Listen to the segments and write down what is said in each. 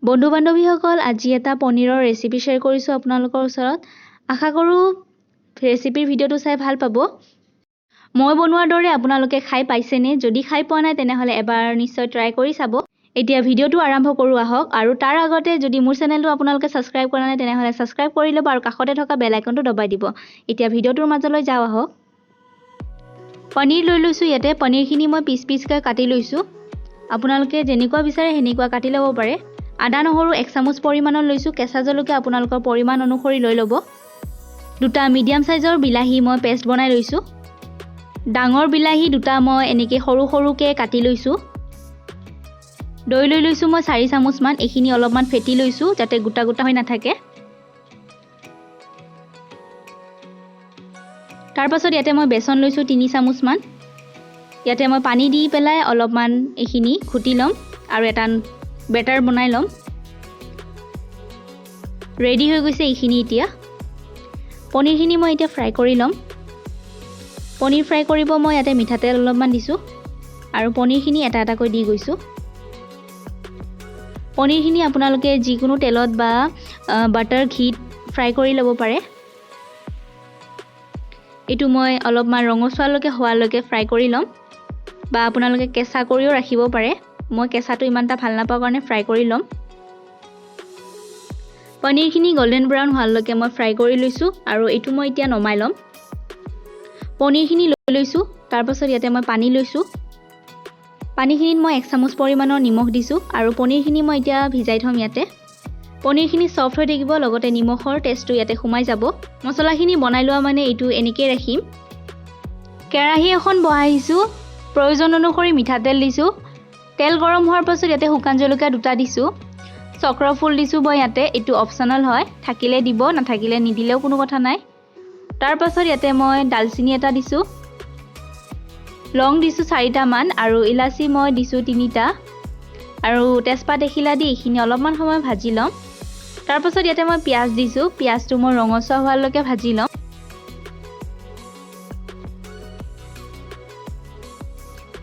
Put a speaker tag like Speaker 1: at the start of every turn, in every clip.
Speaker 1: বন্ধু বান্ধৱীসকল আজি এটা পনীৰৰ ৰেচিপি শ্বেয়াৰ কৰিছো আপোনালোকৰ ওচৰত আশা কৰো ৰেচিপিৰ ভিডিওটো চাই ভাল পাব মই বনোৱাৰ দৰে আপোনালোকে খাই পাইছেনে যদি খাই পোৱা নাই তেনেহলে এবাৰ নিশ্চয় ট্ৰাই কৰি চাব এতিয়া ভিডিওটো আৰম্ভ কৰো আহক আৰু তাৰ আগতে যদি মোৰ চেনেলটো আপোনালোকে সাবস্ক্ৰাইব কৰা নাই তেনেহলে সাবস্ক্ৰাইব কৰি লব আৰু কাষতে থকা বেল আইকনটো দবাই দিব এতিয়া ভিডিওটোৰ মাজলৈ যাও আহক পনীৰ লৈ লৈছো ইয়াতে পনীৰখিনি মই পিচ পিচকৈ কাটি লৈছো আপোনালোকে যেনেকুৱা বিচাৰে হেনেকুৱা কাটি লব পাৰে আদা নহৰু 1 চামুচ পৰিমাণৰ লৈছো কেঁচা জলকীয়া আপোনালোকৰ পৰিমাণ অনুসৰি লৈ লব দুটা মিডিয়াম সাইজৰ বিলাহী মই পেষ্ট বনাই লৈছো ডাঙৰ বিলাহী দুটা মই এনেকৈ সৰু সৰুকে কাটি লৈছো দৈ লৈ লৈছো মই 4 চামুচ মান এখিনি অলপমান ফেটি লৈছো যাতে গোটা গোটা হৈ নাথাকে তাৰ পাছত ইয়াতে মই বেসন লৈছো 3 চামুচ মান ইয়াতে মই পানী দি পেলাই অলপমান এখিনি ঘুটি লম আৰু এটা বেটাৰ বনাই লম ৰেডি হৈ গৈছে এখিনি এতিয়া পনীৰখিনি মই এতিয়া ফ্ৰাই কৰি লম পনীৰ ফ্ৰাই কৰিব মই ইয়াতে মিঠাতেল অলপমান দিছো আৰু পনীৰখিনি এটা এটা কৈ দি গৈছো পনীৰখিনি আপোনালোকে যিকোনো তেলত বা বাটাৰ ঘিত ফ্ৰাই কৰি ল'ব পাৰে এটো মই অলপমান ৰঙচুৱালৈকে হোৱালৈকে ফ্ৰাই কৰি লম বা আপোনালোকে কেঁচা কৰিও ৰাখিব পাৰে মই কেঁচাটো ইমানটা ভাল নাপাওঁ কাৰণে ফ্ৰাই কৰি লম পনীৰখিনি গোল্ডেন ব্ৰাউন হোৱালৈকে মই ফ্ৰাই কৰি লৈছো আৰু এটো মই এতিয়া নমাই লম পনীৰখিনি লৈ লৈছো তাৰ পাছত ইয়াতে মই পানী লৈছো পানীখিনিত মই 1 চামুচ পৰিমাণৰ নিমখ দিছো আৰু পনীৰখিনি মই এতিয়া ভিজাই থম ইয়াতে পনীৰখিনি সফট হৈ থাকিব লগতে নিমখৰ টেষ্টটো ইয়াতে সোমাই যাব মছলাখিনি বনাই লোৱা মানে এটো এনেকৈ ৰাখিম কেৰাহী এখন বহাইছো প্ৰয়োজন অনুসৰি মিঠাতেল দিছো তেল গৰম হোৱাৰ পাছত ইয়াতে শুকান জলকীয়া দুটা দিছো চক্ৰ ফুল দিছো মই ইয়াতে এটো অপচনেল হয় থাকিলে দিব নাথাকিলে নিদিলেও কোনো কথা নাই তাৰ পাছত ইয়াতে মই ডালচিনি এটা দিছো লং দিছো 4টা মান আৰু ইলাচি মই দিছো 3টা আৰু তেজপাত এখিলা দি এখিনি অলপমান সময় ভাজি লম তাৰ পাছত ইয়াতে মই পিয়াজ দিছো পিয়াজটো মই ৰঙচুৱা হোৱালৈকে ভাজি লম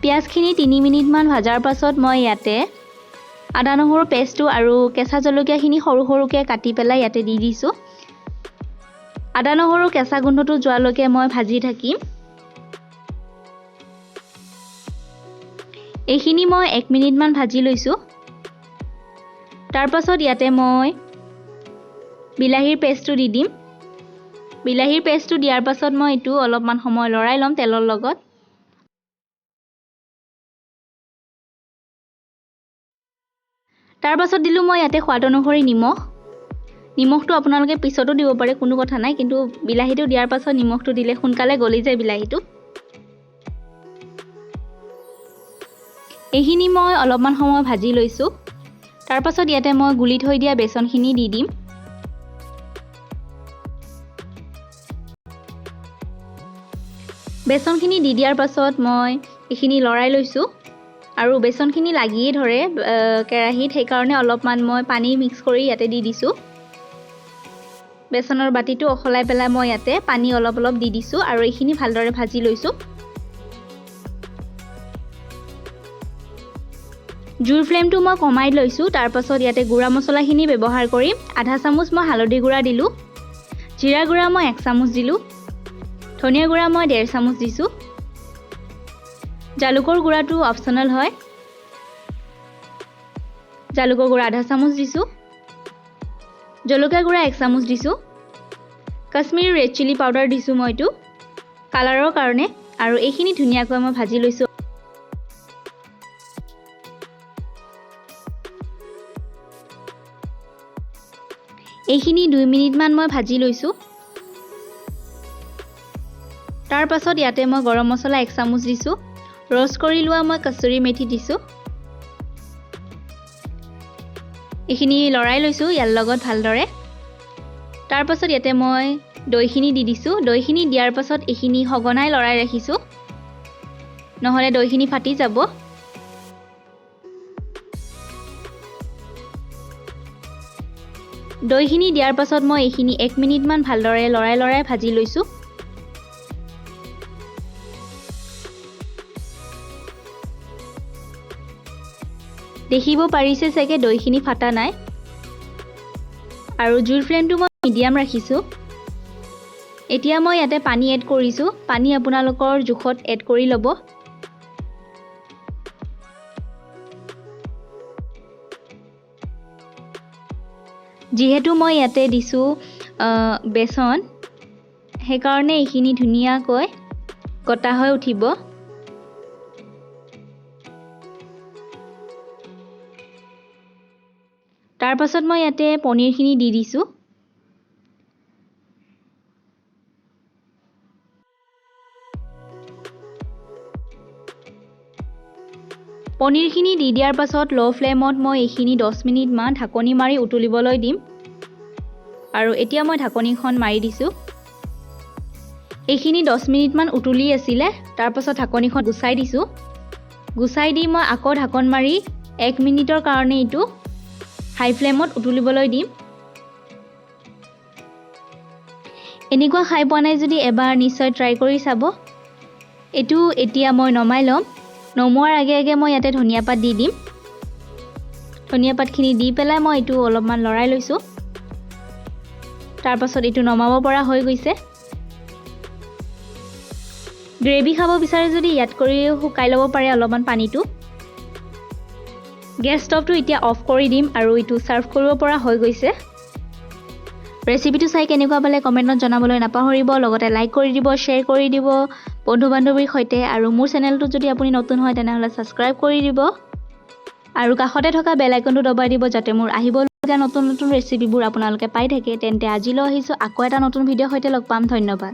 Speaker 1: পিয়াজখিনি 3 মিনিট মান ভাজাৰ পাছত মই ইয়াতে আদা নহৰু পেষ্টটো আৰু কেঁচা জলকীয়াখিনি সৰু সৰুকে কাটি পেলাই ইয়াতে দি দিছো আদা নহৰু কেঁচা গোন্ধটো যোৱালৈকে মই ভাজি থাকিম এইখিনি মই 1 মিনিট মান ভাজি লৈছো তাৰ পাছত ইয়াতে মই বিলাহীৰ পেষ্টটো দি দিম বিলাহীৰ পেষ্টটো দিয়াৰ পাছত মই এটো অলপমান সময় লৰাই লম তেলৰ লগত তাৰ পাছত দিলু মই ইয়াতে সোৱাদ অনুসৰি নিমখটো আপোনালোকে পিছতো দিব পাৰে কোনো কথা নাই কিন্তু বিলাহীটো দিয়াৰ পাছত নিমখটো দিলে সোনকালে গলি যায় বিলাহীটো এইখিনি মই অলপমান সময় ভাজি লৈছো তাৰ পাছত ইয়াতে মই গুলি থৈ দিয়া বেসনখিনি দি দিম বেসনখিনি দি দিয়াৰ পাছত মই এইখিনি লৰাই লৈছো আৰু বেসনখিনি লাগিয়ে ধৰে কেৰাহীত সেই কাৰণে অলপমান মই পানী মিক্স কৰি ইয়াতে দি দিছো বেসনৰ বাটিটো অখলাই পেলাই মই ইয়াতে পানী অলপ অলপ দি দিছো আৰু এইখিনি ভালদৰে ভাজি লৈছো জুৰ ফ্লেমটো মই কমাই লৈছো তাৰ পাছত ইয়াতে গুড়া মছলাখিনি ব্যৱহাৰ কৰি আধা চামুচ মই হালধি গুড়া দিলো জিৰা গুড়া মই 1 চামুচ দিলো ধনিয়া গুড়া মই 1.5 চামুচ দিছো জালুকৰ গুড়াটো অপচনেল হয় জালুকৰ গুড়া আধা চামুচ দিছো জলকীয়া গুড়া 1 চামুচ দিছো কাশ্মীৰী ৰেড চিলি পাউডাৰ দিছো মইটো কালাৰৰ কাৰণে আৰু এইখিনি ধুনিয়াকৈ মই ভাজি লৈছো এইখিনি 2 মিনিট মান মই ভাজি লৈছো তাৰ পাছত ইয়াতে মই গৰম মছলা 1 চামুচ দিছো ৰষ্ট কৰি লোৱা মই কসুৰী মেথি দিছো এইখিনি লৰাই লৈছো ইয়াৰ লগত ভালদৰে তাৰ পাছত ইয়াতে মই দৈখিনি দি দিছো দৈখিনি দিয়াৰ পাছত এইখিনি হগনাই লৰাই ৰাখিছো নহলে দৈখিনি ফাটি যাব দৈখিনি দিয়াৰ পাছত মই এইখিনি 1 মিনিট মান ভালদৰে লৰাই ভাজি লৈছো দেখিব পাৰিছে চাগে দৈখিনি ফাটা নাই আৰু জুইৰ ফ্লেমটো মই মিডিয়াম ৰাখিছোঁ। এতিয়া মই ইয়াতে পানী এড কৰিছোঁ। পানী আপোনালোকৰ জোখত এড কৰি ল'ব। যিহেতু মই ইয়াতে দিছোঁ বেচন, সেইকাৰণে এইখিনি ধুনীয়াকৈ গটা হৈ উঠিব। তাৰ পাছত মই ইয়াতে পনীৰখিনি দি দিছোঁ। পনীৰখিনি দি দিয়াৰ পাছত ল' ফ্লেমত মই এইখিনি 10 মিনিটমান ঢাকনি মাৰি উতলিবলৈ দিম। আৰু এতিয়া মই ঢাকনিখন মাৰি দিছোঁ। এইখিনি 10 মিনিটমান উতলি আছিলে। তাৰ পাছত ঢাকনিখন গুচাই দিছোঁ। গুচাই দি মই আকৌ ঢাকন মাৰি 1 মিনিটৰ কাৰণে এইটো হাই ফ্লেমত উতলিবলৈ দিম। এনেকুৱা খাই পোৱা নাই যদি এবাৰ নিশ্চয় ট্ৰাই কৰি চাব। এইটো এতিয়া মই নমাই ল'ম। নমোৱাৰ আগে আগে মই ইয়াতে ধনিয়া পাত দি দিম। ধনিয়া পাতখিনি দি পেলাই মই এইটো অলপমান লৰাই লৈছোঁ। তাৰ পাছত এইটো নমাব পৰা হৈ গৈছে। গ্ৰেভি খাব বিচাৰে যদি ইয়াত কৰি শুকাই ল'ব পাৰে অলপমান পানীটো। গেছ ষ্টভটো এতিয়া অফ কৰি দিম আৰু এইটো ছাৰ্ভ কৰিব পৰা হৈ গৈছে। ৰেচিপিটো চাই কেনেকুৱা পালে কমেণ্টত জনাবলৈ নাপাহৰিব। লগতে লাইক কৰি দিব, শ্বেয়াৰ কৰি দিব বন্ধু-বান্ধৱীৰ সৈতে। আৰু মোৰ চেনেলটো যদি আপুনি নতুন হয় তেনেহ'লে ছাবস্ক্ৰাইব কৰি দিব। আৰু কাষতে থকা বেল আইকনটো দবাই দিব যাতে মোৰ আহিবলগীয়া নতুন নতুন ৰেচিপিবোৰ আপোনালোকে পাই থাকে। তেন্তে আজিলৈ আহিছোঁ, আকৌ এটা নতুন ভিডিঅ'ৰ সৈতে লগ পাম। ধন্যবাদ।